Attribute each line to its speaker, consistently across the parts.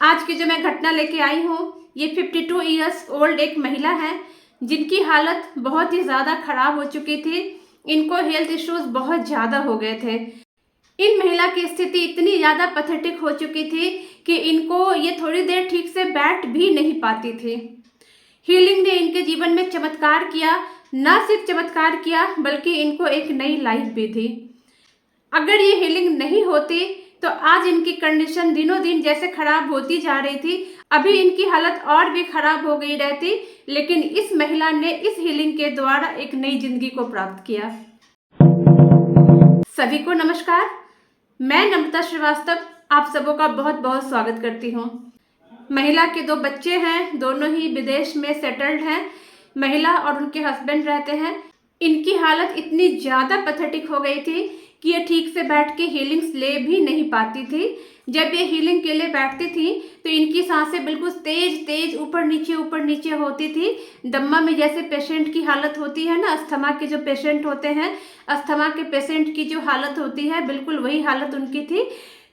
Speaker 1: आज की जो मैं घटना लेके आई हूँ, ये 52 ईयर्स ओल्ड एक महिला है जिनकी हालत बहुत ही ज़्यादा खराब हो चुकी थी। इनको हेल्थ इश्यूज बहुत ज़्यादा हो गए थे। इन महिला की स्थिति इतनी ज़्यादा पैथेटिक हो चुकी थी कि इनको ये थोड़ी देर ठीक से बैठ भी नहीं पाती थी। हीलिंग ने इनके जीवन में चमत्कार किया, ना सिर्फ चमत्कार किया बल्कि इनको एक नई लाइफ भी दी। अगर ये हीलिंग नहीं होती तो आज इनकी कंडीशन दिनों दिन जैसे खराब होती जा रही थी, अभी इनकी हालत और भी खराब हो गई रहती। लेकिन इस महिला ने इस हीलिंग के द्वारा एक नई जिंदगी को प्राप्त किया। सभी को नमस्कार, मैं नम्रता श्रीवास्तव आप सबों का बहुत बहुत स्वागत करती हूँ। महिला के 2 बच्चे हैं, दोनों ही विदेश में सेटल्ड हैं। महिला और उनके हस्बैंड रहते हैं। इनकी हालत इतनी ज़्यादा पैथेटिक हो गई थी कि ये ठीक से बैठ के हीलिंग्स ले भी नहीं पाती थी। जब ये हीलिंग के लिए बैठती थी तो इनकी सांसें बिल्कुल तेज तेज ऊपर नीचे होती थी। दम्मा में जैसे पेशेंट की हालत होती है ना, अस्थमा के जो पेशेंट होते हैं, अस्थमा के पेशेंट की जो हालत होती है, बिल्कुल वही हालत उनकी थी।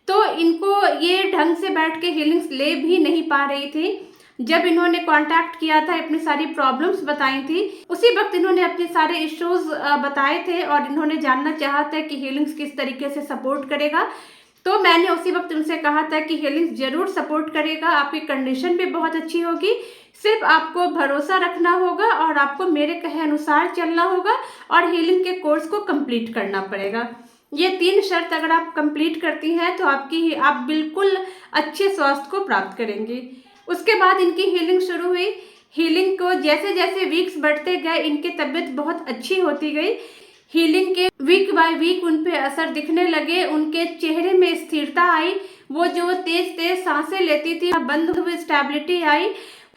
Speaker 1: तो इनको ये ढंग से बैठ के हीलिंग्स ले भी नहीं पा रही थी। जब इन्होंने कांटेक्ट किया था, अपनी सारी प्रॉब्लम्स बताई थी, उसी वक्त इन्होंने अपने सारे इश्यूज बताए थे और इन्होंने जानना चाहा था कि हीलिंग्स किस तरीके से सपोर्ट करेगा। तो मैंने उसी वक्त उनसे कहा था कि हीलिंग्स जरूर सपोर्ट करेगा, आपकी कंडीशन भी बहुत अच्छी होगी, सिर्फ आपको भरोसा रखना होगा और आपको मेरे कहे अनुसार चलना होगा और हीलिंग के कोर्स को कंप्लीट करना पड़ेगा। ये 3 शर्त अगर आप कंप्लीट करती हैं तो आप बिल्कुल अच्छे स्वास्थ्य को प्राप्त करेंगी। उसके बाद इनकी हीलिंग शुरू हुई। हीलिंग को जैसे जैसे वीक्स बढ़ते गए, इनकी तबीयत बहुत अच्छी होती गई। हीलिंग के वीक बाय वीक उन पे असर दिखने लगे, उनके चेहरे में स्थिरता आई। वो जो तेज तेज सांसें लेती थी बंद हुई, स्टेबिलिटी आई,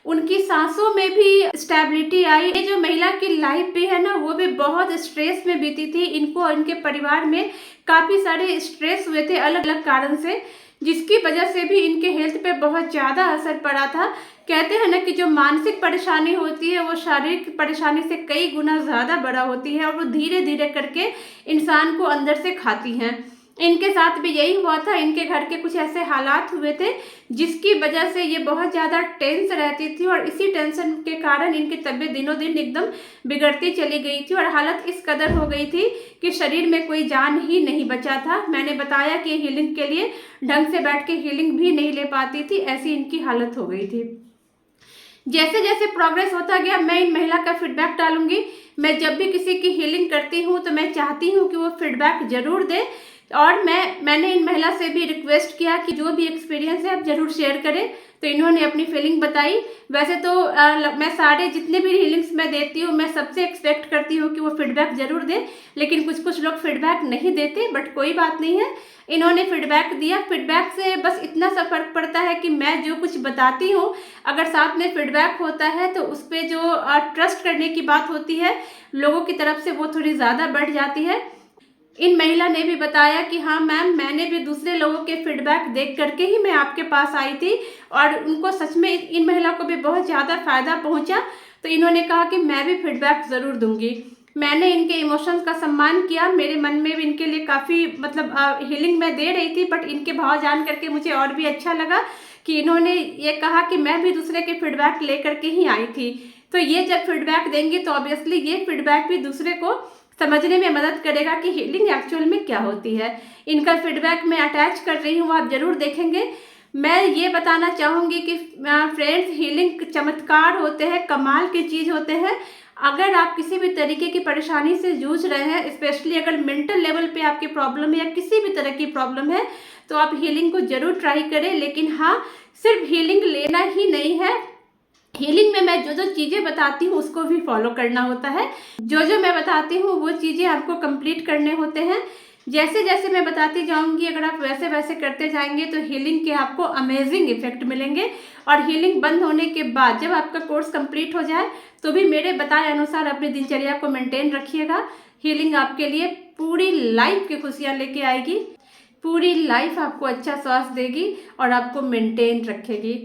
Speaker 1: उनकी सांसों में भी स्टेबिलिटी आई। ये जो महिला की लाइफ भी है ना, वो भी बहुत स्ट्रेस में बीती थी। इनको और इनके परिवार में काफ़ी सारे स्ट्रेस हुए थे अलग अलग कारण से, जिसकी वजह से भी इनके हेल्थ पे बहुत ज़्यादा असर पड़ा था। कहते हैं ना कि जो मानसिक परेशानी होती है वो शारीरिक परेशानी से कई गुना ज़्यादा बड़ा होती है और वो धीरे धीरे करके इंसान को अंदर से खाती हैं। इनके साथ भी यही हुआ था। इनके घर के कुछ ऐसे हालात हुए थे जिसकी वजह से ये बहुत ज़्यादा टेंस रहती थी और इसी टेंशन के कारण इनकी तबीयत दिनों दिन एकदम बिगड़ती चली गई थी और हालत इस कदर हो गई थी कि शरीर में कोई जान ही नहीं बचा था। मैंने बताया कि हीलिंग के लिए ढंग से बैठ के हीलिंग भी नहीं ले पाती थी, ऐसी इनकी हालत हो गई थी। जैसे जैसे प्रोग्रेस होता गया, मैं इन महिला का फीडबैक डालूंगी। मैं जब भी किसी की हीलिंग करती हूँ तो मैं चाहती हूँ कि वो फीडबैक जरूर दे और मैंने इन महिला से भी रिक्वेस्ट किया कि जो भी एक्सपीरियंस है आप जरूर शेयर करें। तो इन्होंने अपनी फीलिंग बताई। वैसे तो मैं सारे जितने भी हीलिंग्स मैं देती हूँ, मैं सबसे एक्सपेक्ट करती हूँ कि वो फीडबैक जरूर दें, लेकिन कुछ लोग फीडबैक नहीं देते, बट कोई बात नहीं है, इन्होंने फीडबैक दिया। फीडबैक से बस इतना सा फर्क पड़ता है कि मैं जो कुछ बताती हूँ, अगर साथ में फीडबैक होता है तो उस पर जो ट्रस्ट करने की बात होती है लोगों की तरफ से, वो थोड़ी ज़्यादा बढ़ जाती है। इन महिला ने भी बताया कि हाँ मैम, मैंने भी दूसरे लोगों के फीडबैक देख करके ही मैं आपके पास आई थी और उनको सच में, इन महिला को भी बहुत ज़्यादा फ़ायदा पहुंचा। तो इन्होंने कहा कि मैं भी फीडबैक ज़रूर दूंगी। मैंने इनके इमोशंस का सम्मान किया। मेरे मन में भी इनके लिए काफ़ी हीलिंग मैं दे रही थी, बट इनके भाव जान करके मुझे और भी अच्छा लगा कि इन्होंने ये कहा कि मैं भी दूसरे के फीडबैक ले करके ही आई थी। तो ये जब फीडबैक देंगी तो ऑब्वियसली ये फीडबैक भी दूसरे को समझने में मदद करेगा कि हीलिंग एक्चुअल में क्या होती है। इनका फीडबैक मैं अटैच कर रही हूँ, आप जरूर देखेंगे। मैं ये बताना चाहूँगी कि फ्रेंड्स, हीलिंग चमत्कार होते हैं, कमाल की चीज़ होते हैं। अगर आप किसी भी तरीके की परेशानी से जूझ रहे हैं, स्पेशली अगर मेंटल लेवल पे आपकी प्रॉब्लम है या किसी भी तरह की प्रॉब्लम है, तो आप हीलिंग को जरूर ट्राई करें। लेकिन हाँ, सिर्फ हीलिंग लेना ही नहीं है, हीलिंग में मैं जो जो चीज़ें बताती हूँ उसको भी फॉलो करना होता है। जो जो मैं बताती हूँ वो चीज़ें आपको कंप्लीट करने होते हैं। जैसे जैसे मैं बताती जाऊंगी, अगर आप वैसे वैसे करते जाएंगे तो हीलिंग के आपको अमेजिंग इफेक्ट मिलेंगे। और हीलिंग बंद होने के बाद जब आपका कोर्स कंप्लीट हो जाए तो भी मेरे बताए अनुसार अपनी दिनचर्या को मेंटेन रखिएगा। हीलिंग आपके लिए पूरी लाइफ की खुशियाँ लेके आएगी, पूरी लाइफ आपको अच्छा स्वास्थ्य देगी और आपको मेंटेन रखेगी।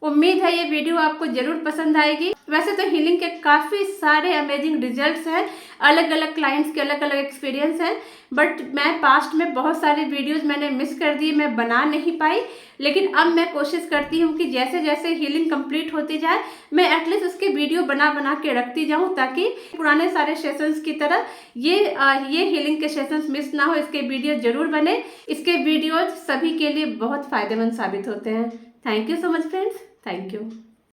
Speaker 1: उम्मीद है ये वीडियो आपको जरूर पसंद आएगी। वैसे तो हीलिंग के काफ़ी सारे अमेजिंग रिजल्ट्स हैं, अलग अलग क्लाइंट्स के अलग अलग एक्सपीरियंस हैं, बट मैं पास्ट में बहुत सारी वीडियोस मैंने मिस कर दी, मैं बना नहीं पाई। लेकिन अब मैं कोशिश करती हूँ कि जैसे जैसे हीलिंग कंप्लीट होती जाए मैं एटलीस्ट उसके वीडियो बना बना के रखती जाऊँ, ताकि पुराने सारे सेशंस की तरह ये हीलिंग के सेशंस मिस ना हो। इसके वीडियो जरूर बने, इसके वीडियोज सभी के लिए बहुत फ़ायदेमंद साबित होते हैं। Thank you so much friends, thank you.